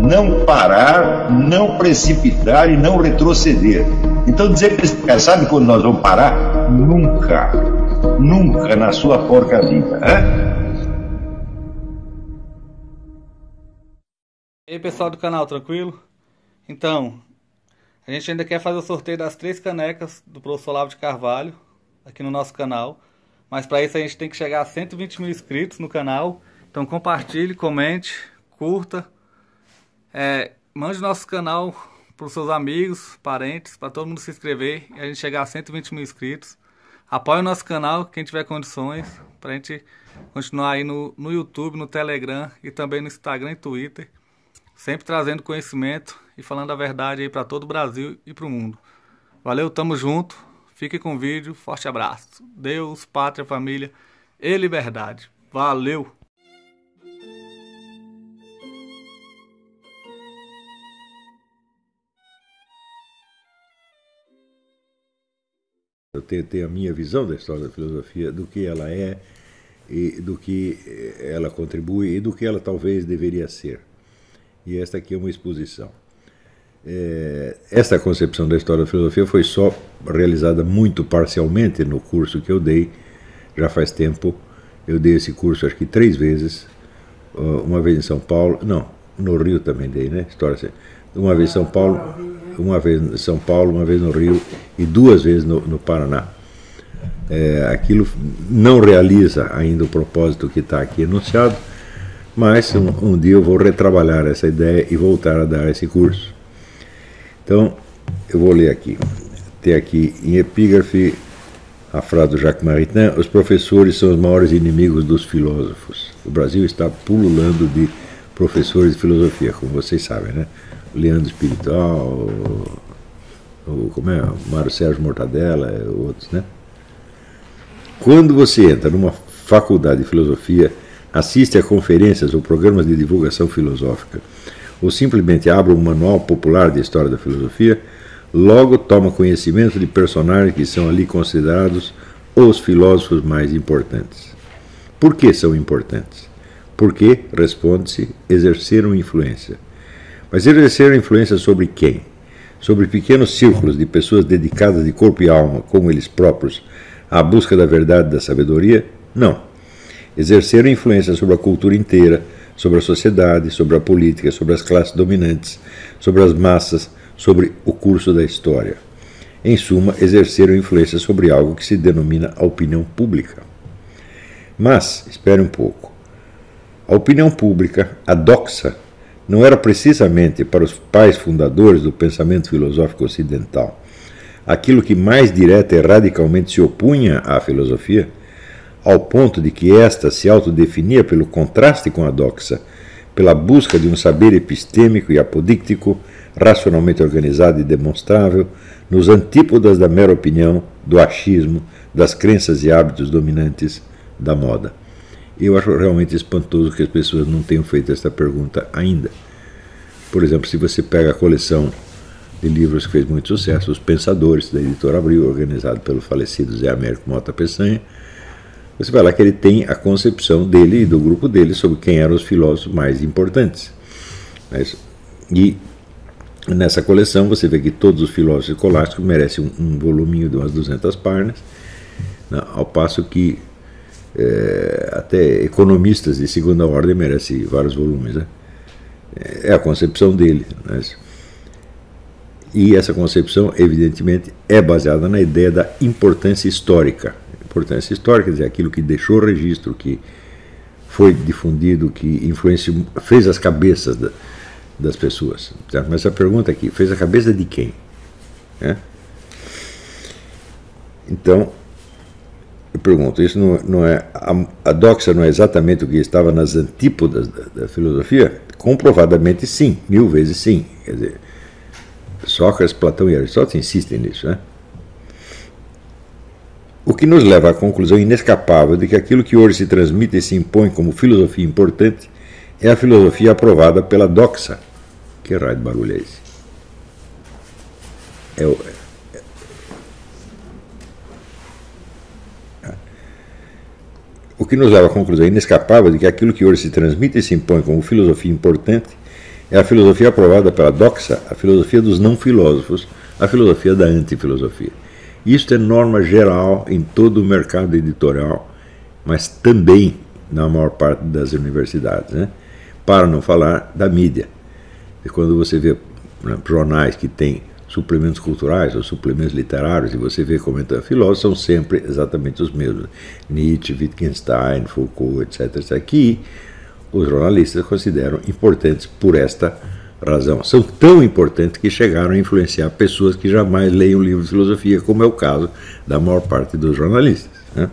não parar, não precipitar e não retroceder. Então dizer para esse cara, sabe quando nós vamos parar? Nunca, nunca na sua porca vida, né? E aí pessoal do canal, tranquilo? Então, a gente ainda quer fazer o sorteio das 3 canecas do professor Olavo de Carvalho aqui no nosso canal. Mas para isso a gente tem que chegar a 120 mil inscritos no canal. Então compartilhe, comente, curta. Mande nosso canal para os seus amigos, parentes, para todo mundo se inscrever e a gente chegar a 120 mil inscritos. Apoie o nosso canal, quem tiver condições, para a gente continuar aí no YouTube, no Telegram e também no Instagram e Twitter. Sempre trazendo conhecimento e falando a verdade aí para todo o Brasil e para o mundo. Valeu, tamo junto. Fique com o vídeo. Forte abraço. Deus, pátria, família e liberdade. Valeu! Eu tenho a minha visão da história da filosofia, do que ela é, e do que ela contribui e do que ela talvez deveria ser. E esta aqui é uma exposição. Esta concepção da história da filosofia foi só realizada muito parcialmente no curso que eu dei, já faz tempo. Eu dei esse curso acho que 3 vezes, uma vez em São Paulo, não, no Rio também dei, né? História, uma vez em São Paulo, uma vez em São Paulo, uma vez no Rio e 2 vezes no Paraná. Aquilo não realiza ainda o propósito que está aqui enunciado, mas um dia eu vou retrabalhar essa ideia e voltar a dar esse curso. Então, eu vou ler aqui. Tem aqui em epígrafe a frase do Jacques Maritain: os professores são os maiores inimigos dos filósofos. O Brasil está pululando de professores de filosofia, como vocês sabem, né? Leandro Espiritual, Mário Sérgio Mortadella, outros, né? Quando você entra numa faculdade de filosofia, assiste a conferências ou programas de divulgação filosófica, ou simplesmente abre um manual popular de história da filosofia, logo toma conhecimento de personagens que são ali considerados os filósofos mais importantes. Por que são importantes? Porque, responde-se, exerceram influência. Mas exerceram influência sobre quem? Sobre pequenos círculos de pessoas dedicadas de corpo e alma, como eles próprios, à busca da verdade e da sabedoria? Não. Exerceram influência sobre a cultura inteira, sobre a sociedade, sobre a política, sobre as classes dominantes, sobre as massas, sobre o curso da história. Em suma, exerceram influência sobre algo que se denomina a opinião pública. Mas, espere um pouco, a opinião pública, a doxa, não era precisamente para os pais fundadores do pensamento filosófico ocidental aquilo que mais direta e radicalmente se opunha à filosofia, ao ponto de que esta se autodefinia pelo contraste com a doxa, pela busca de um saber epistêmico e apodíctico, racionalmente organizado e demonstrável, nos antípodas da mera opinião, do achismo, das crenças e hábitos dominantes da moda. Eu acho realmente espantoso que as pessoas não tenham feito esta pergunta ainda. Por exemplo, se você pega a coleção de livros que fez muito sucesso, Os Pensadores, da editora Abril, organizado pelo falecido Zé Américo Mota Peçanha, você vai lá que ele tem a concepção dele e do grupo dele sobre quem eram os filósofos mais importantes. E nessa coleção você vê que todos os filósofos escolásticos merecem um voluminho de umas 200 páginas, né, ao passo que até economistas de segunda ordem merecem vários volumes. Né? É a concepção dele. Né? E essa concepção, evidentemente, é baseada na ideia da importância histórica. Importância histórica, quer dizer, aquilo que deixou registro, que foi difundido, que influenciou, fez as cabeças das pessoas. Certo? Mas a pergunta aqui, fez a cabeça de quem? Então, eu pergunto, isso não é, a doxa não é exatamente o que estava nas antípodas da filosofia? Comprovadamente sim, 1000 vezes sim. Quer dizer, Sócrates, Platão e Aristóteles insistem nisso, né? O que nos leva à conclusão inescapável de que aquilo que hoje se transmite e se impõe como filosofia importante é a filosofia aprovada pela doxa. Que raio de barulho é esse? O que nos leva à conclusão inescapável de que aquilo que hoje se transmite e se impõe como filosofia importante é a filosofia aprovada pela doxa, a filosofia dos não filósofos, a filosofia da antifilosofia. Isso é norma geral em todo o mercado editorial, mas também na maior parte das universidades, né? Para não falar da mídia. E quando você vê, por exemplo, jornais que têm suplementos culturais ou suplementos literários, e você vê comentando filósofos, são sempre exatamente os mesmos. Nietzsche, Wittgenstein, Foucault, etc. Que os jornalistas consideram importantes por esta razão. São tão importantes que chegaram a influenciar pessoas que jamais leem um livro de filosofia, como é o caso da maior parte dos jornalistas, né?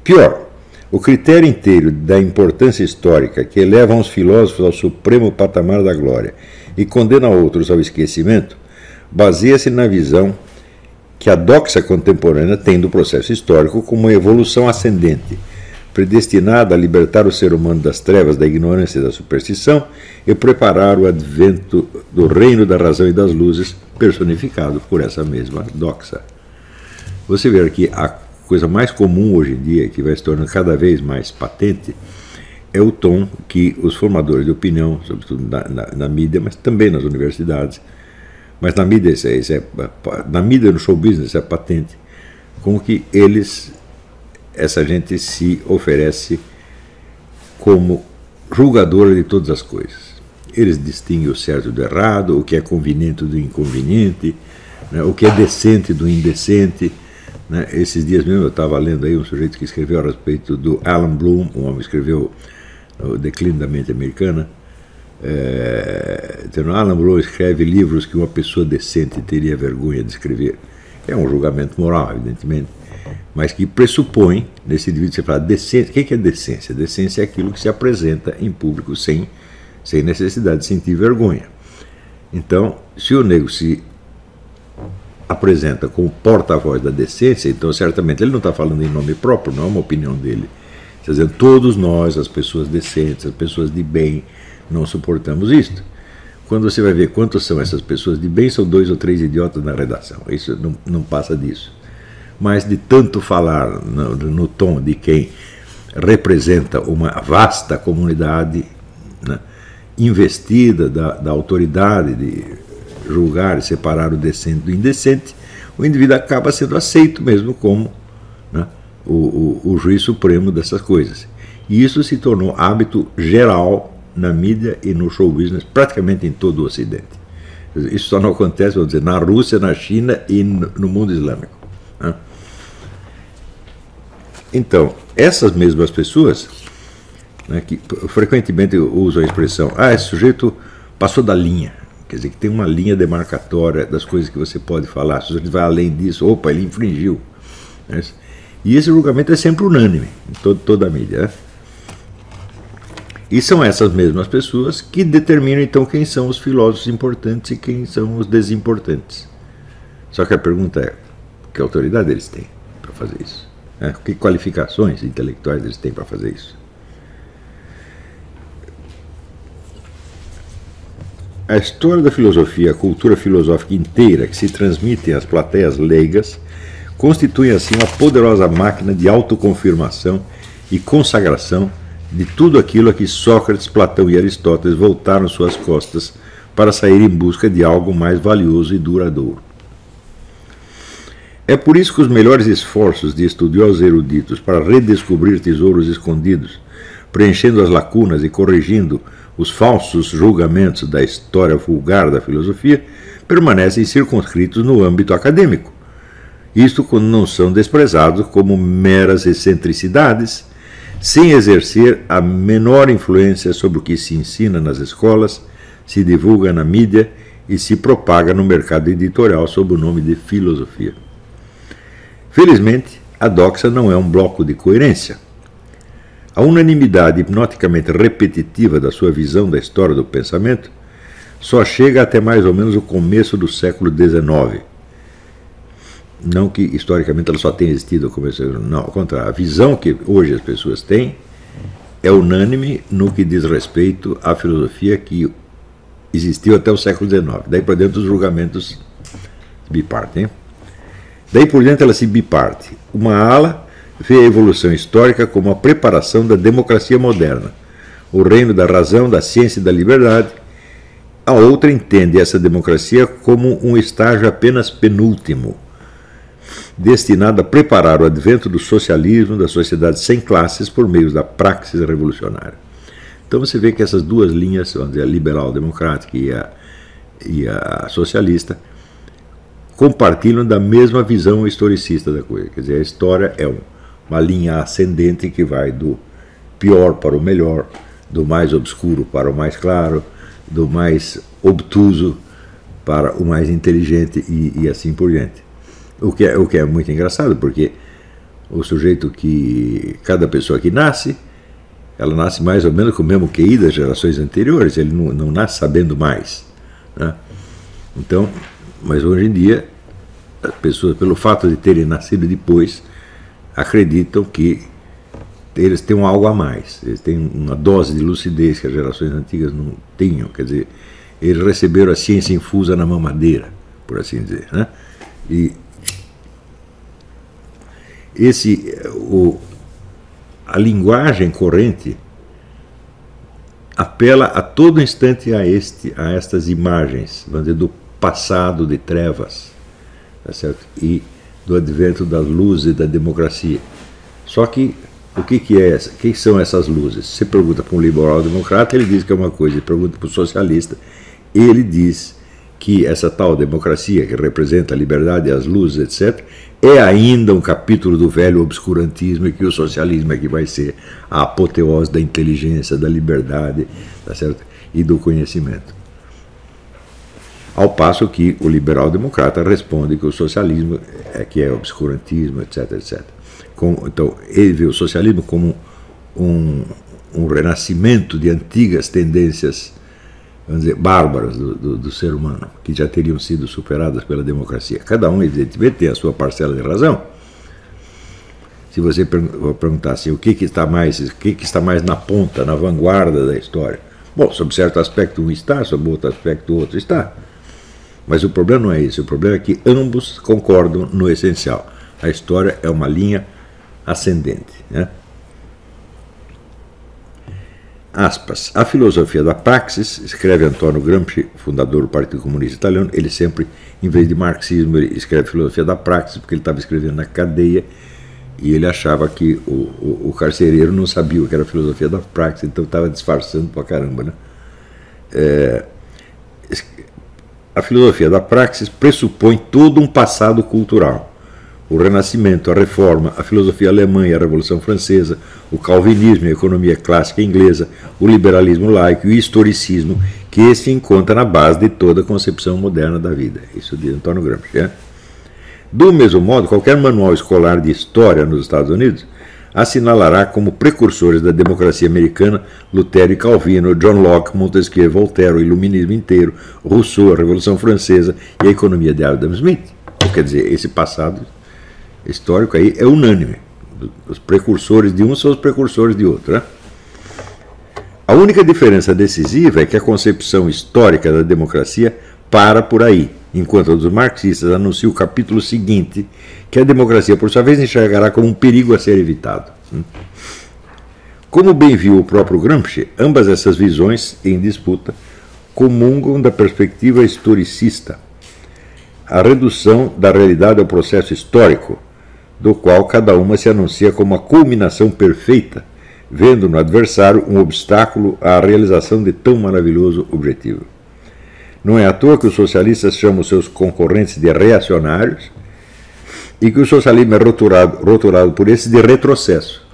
Pior, o critério inteiro da importância histórica que eleva uns filósofos ao supremo patamar da glória e condena outros ao esquecimento, baseia-se na visão que a doxa contemporânea tem do processo histórico como uma evolução ascendente, predestinada a libertar o ser humano das trevas, da ignorância e da superstição e preparar o advento do reino da razão e das luzes, personificado por essa mesma doxa. Você vê aqui a coisa mais comum hoje em dia, que vai se tornando cada vez mais patente, é o tom que os formadores de opinião, sobretudo na mídia, mas também nas universidades, mas na mídia, na mídia, no show business, é patente, com que essa gente se oferece como julgadora de todas as coisas. Eles distinguem o certo do errado, o que é conveniente do inconveniente, né, o que é decente do indecente. Né? Esses dias mesmo eu estava lendo aí um sujeito que escreveu a respeito do Alan Bloom, um homem que escreveu O Declínio da Mente Americana. Alan Bloom escreve livros que uma pessoa decente teria vergonha de escrever. É um julgamento moral, evidentemente, mas que pressupõe, nesse indivíduo, você fala, decência. O que é decência? Decência é aquilo que se apresenta em público sem necessidade de sentir vergonha. Então, se o nego se apresenta como porta-voz da decência, então certamente ele não está falando em nome próprio, não é uma opinião dele. Está dizendo, todos nós, as pessoas decentes, as pessoas de bem, não suportamos isto. Quando você vai ver quantos são essas pessoas de bem, são 2 ou 3 idiotas na redação. Isso não passa disso. Mas de tanto falar no tom de quem representa uma vasta comunidade, né, investida da autoridade de julgar e separar o decente do indecente, o indivíduo acaba sendo aceito mesmo como, né, o juiz supremo dessas coisas. E isso se tornou hábito geral na mídia e no show business, praticamente em todo o Ocidente. Isso só não acontece, vamos dizer, na Rússia, na China e no mundo islâmico, né? Então, essas mesmas pessoas, né, que frequentemente usam a expressão, esse sujeito passou da linha, quer dizer, que tem uma linha demarcatória das coisas que você pode falar, se você vai além disso, opa, ele infringiu, né? E esse julgamento é sempre unânime em toda a mídia, né? E são essas mesmas pessoas que determinam então quem são os filósofos importantes e quem são os desimportantes. Só que a pergunta é, que autoridade eles têm para fazer isso? Que qualificações intelectuais eles têm para fazer isso? A história da filosofia, a cultura filosófica inteira que se transmite às plateias leigas, constitui assim uma poderosa máquina de autoconfirmação e consagração de tudo aquilo a que Sócrates, Platão e Aristóteles voltaram suas costas para sair em busca de algo mais valioso e duradouro. É por isso que os melhores esforços de estudiosos eruditos para redescobrir tesouros escondidos, preenchendo as lacunas e corrigindo os falsos julgamentos da história vulgar da filosofia, permanecem circunscritos no âmbito acadêmico. Isto quando não são desprezados como meras excentricidades, sem exercer a menor influência sobre o que se ensina nas escolas, se divulga na mídia e se propaga no mercado editorial sob o nome de filosofia. Felizmente, a doxa não é um bloco de coerência. A unanimidade hipnoticamente repetitiva da sua visão da história do pensamento só chega até mais ou menos o começo do século XIX. Não que historicamente ela só tenha existido no começo, não, ao contrário, a visão que hoje as pessoas têm é unânime no que diz respeito à filosofia que existiu até o século XIX. Daí por dentro os julgamentos bipartem. Daí por diante ela se biparte. Uma ala vê a evolução histórica como a preparação da democracia moderna, o reino da razão, da ciência e da liberdade. A outra entende essa democracia como um estágio apenas penúltimo, destinado a preparar o advento do socialismo, da sociedade sem classes, por meio da praxis revolucionária. Então você vê que essas duas linhas, vamos dizer, a liberal-democrática e a socialista, compartilham da mesma visão historicista da coisa. Quer dizer, a história é uma linha ascendente que vai do pior para o melhor, do mais obscuro para o mais claro, do mais obtuso para o mais inteligente e assim por diante. O que é muito engraçado, porque o sujeito cada pessoa que nasce, ela nasce mais ou menos com o mesmo QI das gerações anteriores, ele não nasce sabendo mais, né? Então, mas hoje em dia, as pessoas, pelo fato de terem nascido depois, acreditam que eles têm algo a mais, eles têm uma dose de lucidez que as gerações antigas não tinham, quer dizer, eles receberam a ciência infusa na mamadeira, por assim dizer, né? E a linguagem corrente apela a todo instante a estas imagens, vamos dizer, do passado de trevas, tá certo? E do advento das luzes da democracia. Só que o que são essas luzes? Você pergunta para um liberal-democrata, ele diz que é uma coisa, e pergunta para o socialista, ele diz que essa tal democracia, que representa a liberdade, as luzes, etc., é ainda um capítulo do velho obscurantismo, e que o socialismo é que vai ser a apoteose da inteligência, da liberdade, tá certo? E do conhecimento. Ao passo que o liberal-democrata responde que o socialismo é obscurantismo, etc., etc. Então, ele vê o socialismo como um renascimento de antigas tendências, vamos dizer, bárbaras do ser humano, que já teriam sido superadas pela democracia. Cada um, evidentemente, tem a sua parcela de razão. Se você perguntar assim, o que está mais na ponta, na vanguarda da história? Bom, sob certo aspecto um está, sob outro aspecto o outro está. Mas o problema não é esse, o problema é que ambos concordam no essencial. A história é uma linha ascendente, né? Aspas. A filosofia da praxis, escreve Antonio Gramsci, fundador do Partido Comunista Italiano, ele sempre, em vez de marxismo, ele escreve filosofia da praxis, porque ele estava escrevendo na cadeia e ele achava que o carcereiro não sabia o que era a filosofia da praxis, então estava disfarçando pra caramba, né? A filosofia da praxis pressupõe todo um passado cultural. O Renascimento, a Reforma, a filosofia alemã e a Revolução Francesa, o calvinismo e a economia clássica inglesa, o liberalismo laico e o historicismo, que esse encontra na base de toda a concepção moderna da vida. Isso diz Antonio Gramsci. É? Do mesmo modo, qualquer manual escolar de história nos Estados Unidos assinalará como precursores da democracia americana Lutero e Calvino, John Locke, Montesquieu, Voltaire, o iluminismo inteiro, Rousseau, a Revolução Francesa e a economia de Adam Smith. Quer dizer, esse passado histórico aí é unânime. Os precursores de um são os precursores de outro, né? A única diferença decisiva é que a concepção histórica da democracia para por aí, enquanto os marxistas anunciam o capítulo seguinte, que a democracia, por sua vez, enxergará como um perigo a ser evitado. Como bem viu o próprio Gramsci, ambas essas visões em disputa comungam da perspectiva historicista, a redução da realidade ao processo histórico, do qual cada uma se anuncia como a culminação perfeita, vendo no adversário um obstáculo à realização de tão maravilhoso objetivo. Não é à toa que os socialistas chamam seus concorrentes de reacionários e que o socialismo é rotulado por esses de retrocesso.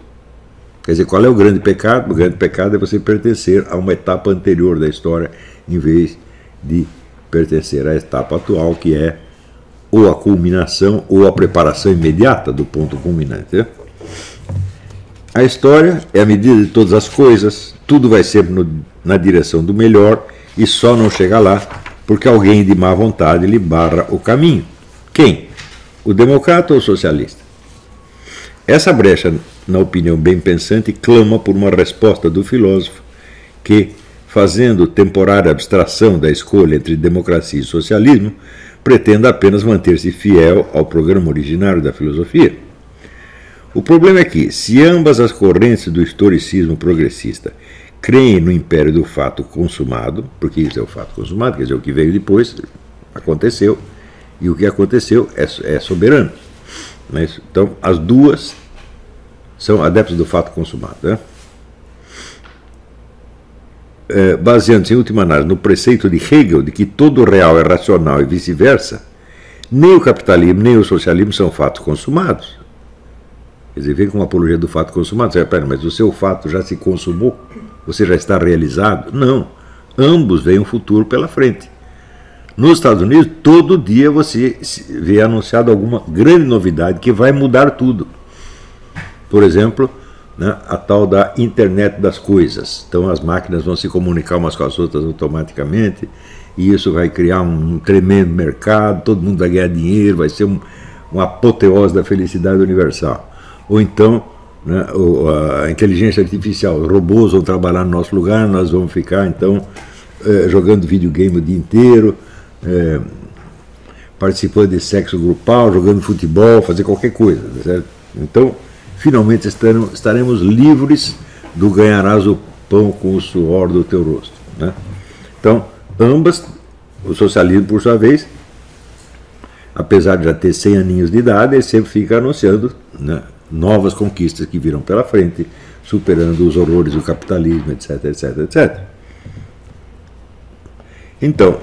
Quer dizer, qual é o grande pecado? O grande pecado é você pertencer a uma etapa anterior da história em vez de pertencer à etapa atual, que é ou a culminação ou a preparação imediata do ponto culminante. Né? A história é a medida de todas as coisas, tudo vai sempre na direção do melhor e só não chega lá porque alguém de má vontade lhe barra o caminho. Quem? O democrata ou o socialista? Essa brecha, na opinião bem pensante, clama por uma resposta do filósofo que, fazendo temporária abstração da escolha entre democracia e socialismo, pretenda apenas manter-se fiel ao programa originário da filosofia. O problema é que, se ambas as correntes do historicismo progressista creem no império do fato consumado, porque isso é o fato consumado, quer dizer, o que veio depois aconteceu, e o que aconteceu é soberano. Mas, então, as duas são adeptos do fato consumado, né? Baseando-se em última análise no preceito de Hegel de que todo o real é racional e vice-versa, nem o capitalismo nem o socialismo são fatos consumados. Quer dizer, vem com uma apologia do fato consumado. Você vai, mas o seu fato já se consumou? Você já está realizado? Não. Ambos veem um futuro pela frente. Nos Estados Unidos, todo dia você vê anunciado alguma grande novidade que vai mudar tudo. Por exemplo, né, a tal da internet das coisas. Então as máquinas vão se comunicar umas com as outras automaticamente, e isso vai criar um tremendo mercado, todo mundo vai ganhar dinheiro, vai ser uma apoteose da felicidade universal. Ou então, né, a inteligência artificial, os robôs vão trabalhar no nosso lugar, nós vamos ficar então jogando videogame o dia inteiro, participando de sexo grupal, jogando futebol, fazer qualquer coisa, certo? Então, finalmente estaremos livres do ganharás o pão com o suor do teu rosto, né? Então, ambas, o socialismo, por sua vez, apesar de já ter 100 aninhos de idade, ele sempre fica anunciando, né, novas conquistas que virão pela frente, superando os horrores do capitalismo, etc, etc, etc. Então,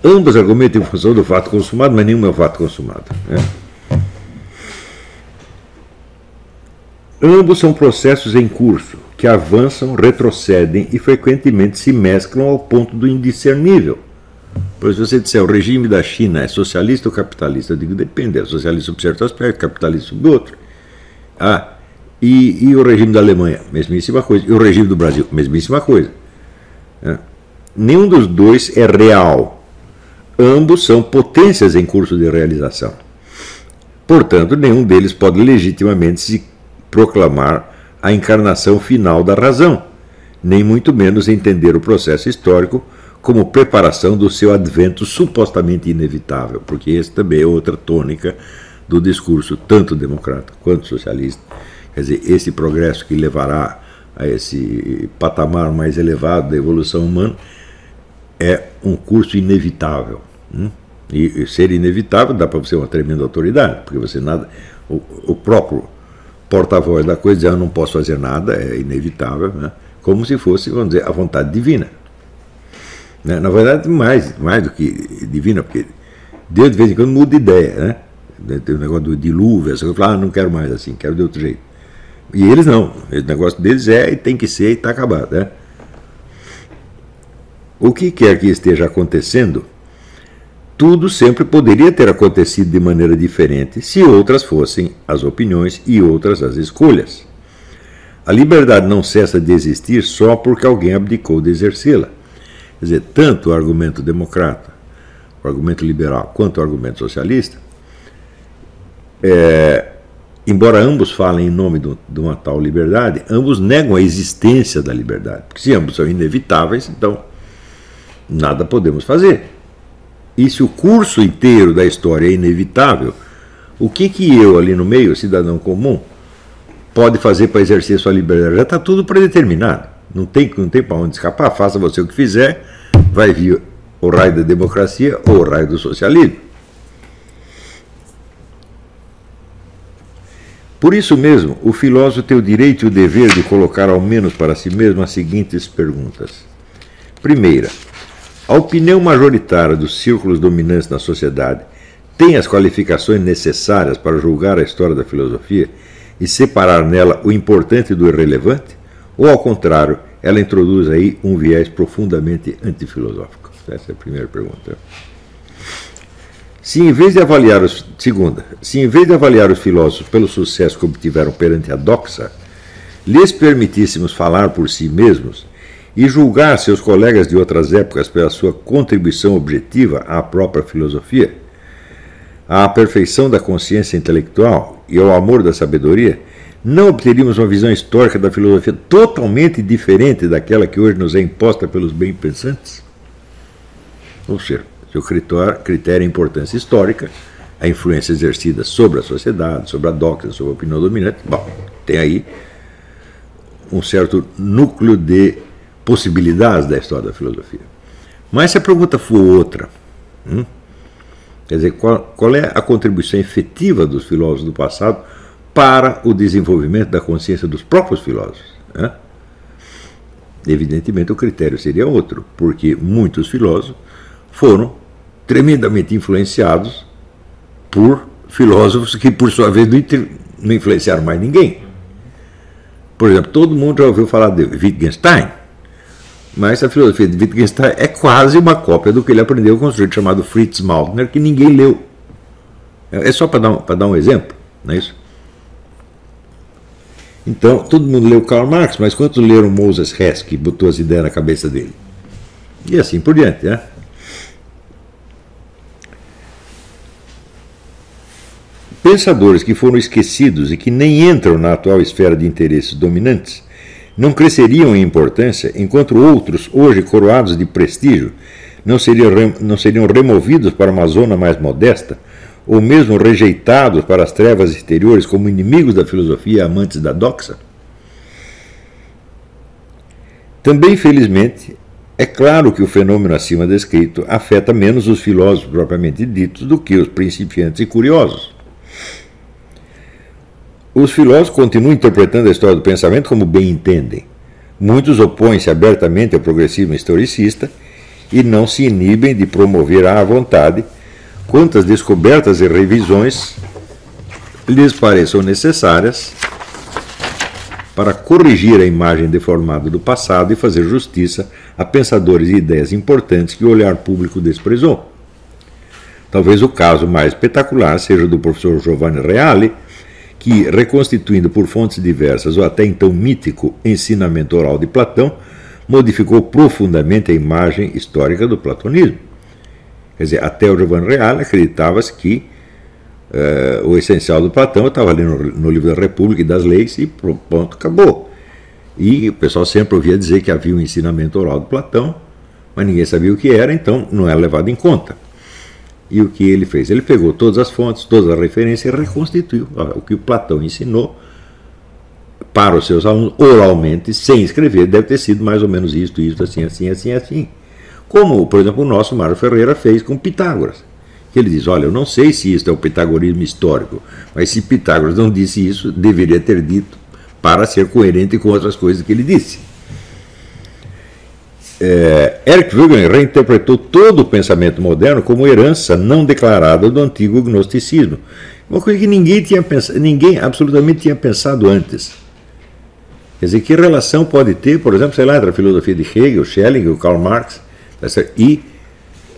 ambos argumentam em função do fato consumado, mas nenhum é o fato consumado, né? Ambos são processos em curso, que avançam, retrocedem e frequentemente se mesclam ao ponto do indiscernível. Pois se você disser o regime da China é socialista ou capitalista, eu digo, depende, é socialista sob certo aspecto, capitalista sob outro. E o regime da Alemanha, mesmíssima coisa. E o regime do Brasil, mesmíssima coisa. Nenhum dos dois é real. Ambos são potências em curso de realização. Portanto, nenhum deles pode legitimamente se proclamar a encarnação final da razão, nem muito menos entender o processo histórico como preparação do seu advento supostamente inevitável, porque esse também é outra tônica do discurso tanto democrata quanto socialista. Quer dizer, esse progresso que levará a esse patamar mais elevado da evolução humana é um curso inevitável. E ser inevitável dá para você uma tremenda autoridade, porque você nada, o próprio porta-voz da coisa diz, eu não posso fazer nada, é inevitável, né? Como se fosse, vamos dizer, a vontade divina. Né? Na verdade, mais do que divina, porque Deus de vez em quando muda de ideia, né? Tem o negócio do dilúvio, essa coisa, fala, não quero mais assim, quero de outro jeito. E eles não, o negócio deles é e tem que ser e está acabado, né? O que quer que esteja acontecendo, tudo sempre poderia ter acontecido de maneira diferente se outras fossem as opiniões e outras as escolhas. A liberdade não cessa de existir só porque alguém abdicou de exercê-la. Quer dizer, tanto o argumento democrata, o argumento liberal, quanto o argumento socialista, embora ambos falem em nome de uma tal liberdade, ambos negam a existência da liberdade. Porque se ambos são inevitáveis, então nada podemos fazer. E se o curso inteiro da história é inevitável, o que eu, ali no meio, cidadão comum, pode fazer para exercer sua liberdade? Já está tudo predeterminado. Não tem para onde escapar. Faça você o que fizer, vai vir o raio da democracia ou o raio do socialismo. Por isso mesmo, o filósofo tem o direito e o dever de colocar ao menos para si mesmo as seguintes perguntas. Primeira, a opinião majoritária dos círculos dominantes na sociedade tem as qualificações necessárias para julgar a história da filosofia e separar nela o importante do irrelevante? Ou, ao contrário, ela introduz aí um viés profundamente antifilosófico? Essa é a primeira pergunta. Segunda, se em vez de avaliar os filósofos pelo sucesso que obtiveram perante a doxa, lhes permitíssemos falar por si mesmos e julgar seus colegas de outras épocas pela sua contribuição objetiva à própria filosofia, à perfeição da consciência intelectual e ao amor da sabedoria, não obteríamos uma visão histórica da filosofia totalmente diferente daquela que hoje nos é imposta pelos bem-pensantes? Ou seja, seu critério é a importância histórica, a influência exercida sobre a sociedade, sobre a doxa, sobre a opinião dominante. Bom, tem aí um certo núcleo de possibilidades da história da filosofia. Mas se a pergunta for outra, quer dizer, qual é a contribuição efetiva dos filósofos do passado para o desenvolvimento da consciência dos próprios filósofos? Evidentemente o critério seria outro, porque muitos filósofos foram tremendamente influenciados por filósofos que, por sua vez, não influenciaram mais ninguém. Por exemplo, todo mundo já ouviu falar de Wittgenstein, mas a filosofia de Wittgenstein é quase uma cópia do que ele aprendeu com um sujeito chamado Fritz Mautner, que ninguém leu. É só para dar um exemplo, não é isso? Então, todo mundo leu Karl Marx, mas quantos leram Moses Hess, que botou as ideias na cabeça dele? E assim por diante, né? Pensadores que foram esquecidos e que nem entram na atual esfera de interesses dominantes não cresceriam em importância, enquanto outros, hoje coroados de prestígio, não seriam removidos para uma zona mais modesta, ou mesmo rejeitados para as trevas exteriores como inimigos da filosofia e amantes da doxa? Também, felizmente, é claro que o fenômeno acima descrito afeta menos os filósofos propriamente ditos do que os principiantes e curiosos. Os filósofos continuam interpretando a história do pensamento como bem entendem. Muitos opõem-se abertamente ao progressismo historicista e não se inibem de promover à vontade quantas descobertas e revisões lhes pareçam necessárias para corrigir a imagem deformada do passado e fazer justiça a pensadores e ideias importantes que o olhar público desprezou. Talvez o caso mais espetacular seja o do professor Giovanni Reale, que, reconstituindo por fontes diversas o até então mítico ensinamento oral de Platão, modificou profundamente a imagem histórica do platonismo. Quer dizer, até o Giovanni Reale acreditava-se que o essencial do Platão estava ali no livro da República e das Leis e pronto, acabou. E o pessoal sempre ouvia dizer que havia um ensinamento oral de Platão, mas ninguém sabia o que era, então não era levado em conta. E o que ele fez? Ele pegou todas as fontes, todas as referências e reconstituiu o que o Platão ensinou para os seus alunos oralmente, sem escrever. Deve ter sido mais ou menos isto, assim. Como, por exemplo, o nosso Mário Ferreira fez com Pitágoras. Ele diz, olha, eu não sei se isto é o pitagorismo histórico, mas se Pitágoras não disse isso, deveria ter dito para ser coerente com outras coisas que ele disse. Eric Voegelin reinterpretou todo o pensamento moderno como herança não declarada do antigo gnosticismo. Uma coisa que ninguém absolutamente tinha pensado antes. Quer dizer, que relação pode ter, por exemplo, sei lá, entre a filosofia de Hegel, Schelling, Karl Marx e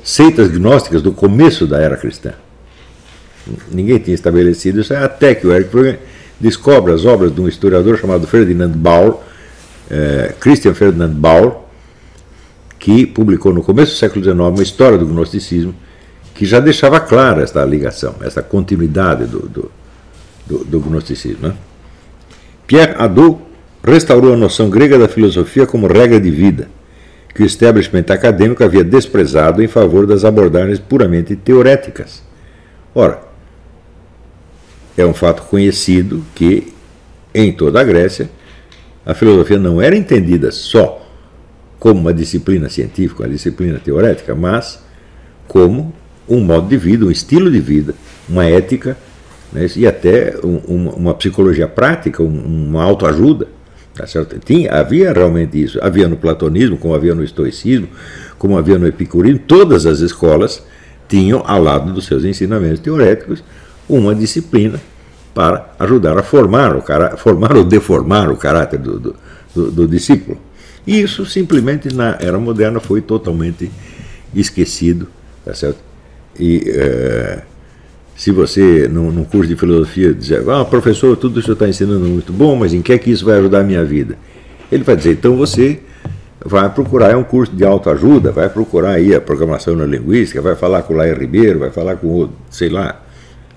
seitas gnósticas do começo da era cristã? Ninguém tinha estabelecido isso, até que o Eric Voegelin descobre as obras de um historiador chamado Ferdinand Baur, Christian Ferdinand Baur, que publicou no começo do século XIX uma história do gnosticismo que já deixava clara esta ligação, esta continuidade do gnosticismo. Né? Pierre Hadot restaurou a noção grega da filosofia como regra de vida, que o establishment acadêmico havia desprezado em favor das abordagens puramente teoréticas. Ora, é um fato conhecido que, em toda a Grécia, a filosofia não era entendida só como uma disciplina científica, uma disciplina teorética, mas como um modo de vida, um estilo de vida, uma ética, né, e até uma psicologia prática, uma autoajuda. Tá certo? Havia realmente isso. Havia no platonismo, como havia no estoicismo, como havia no epicurismo. Todas as escolas tinham, ao lado dos seus ensinamentos teoréticos, uma disciplina para ajudar a formar ou deformar o caráter do discípulo. E isso simplesmente na era moderna foi totalmente esquecido, tá certo? E se você, num curso de filosofia, dizer, professor, tudo isso está ensinando muito bom, mas em que é que isso vai ajudar a minha vida? Ele vai dizer, então você vai procurar um curso de autoajuda, vai procurar aí a programação neurolinguística, vai falar com o Laia Ribeiro, vai falar com, sei lá,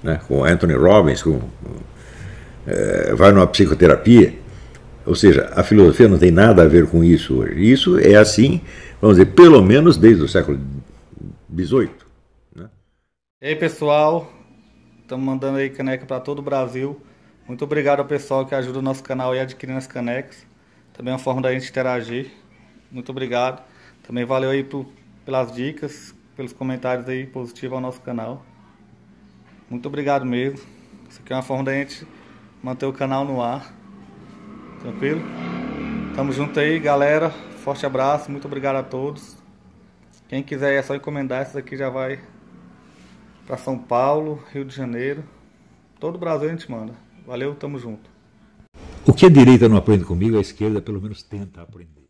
né, com Anthony Robbins, vai numa psicoterapia. Ou seja, a filosofia não tem nada a ver com isso hoje. Isso é assim, vamos dizer, pelo menos desde o século XVIII. Né? E aí, pessoal, estamos mandando aí caneca para todo o Brasil. Muito obrigado ao pessoal que ajuda o nosso canal aí adquirindo as canecas. Também é uma forma da gente interagir. Muito obrigado. Também valeu aí pelas dicas, pelos comentários aí positivos ao nosso canal. Muito obrigado mesmo. Isso aqui é uma forma da gente manter o canal no ar. Tranquilo? Tamo junto aí, galera. Forte abraço, muito obrigado a todos. Quem quiser é só encomendar, essa daqui já vai para São Paulo, Rio de Janeiro. Todo o Brasil a gente manda. Valeu, tamo junto. O que a direita não aprende comigo, a esquerda pelo menos tenta aprender.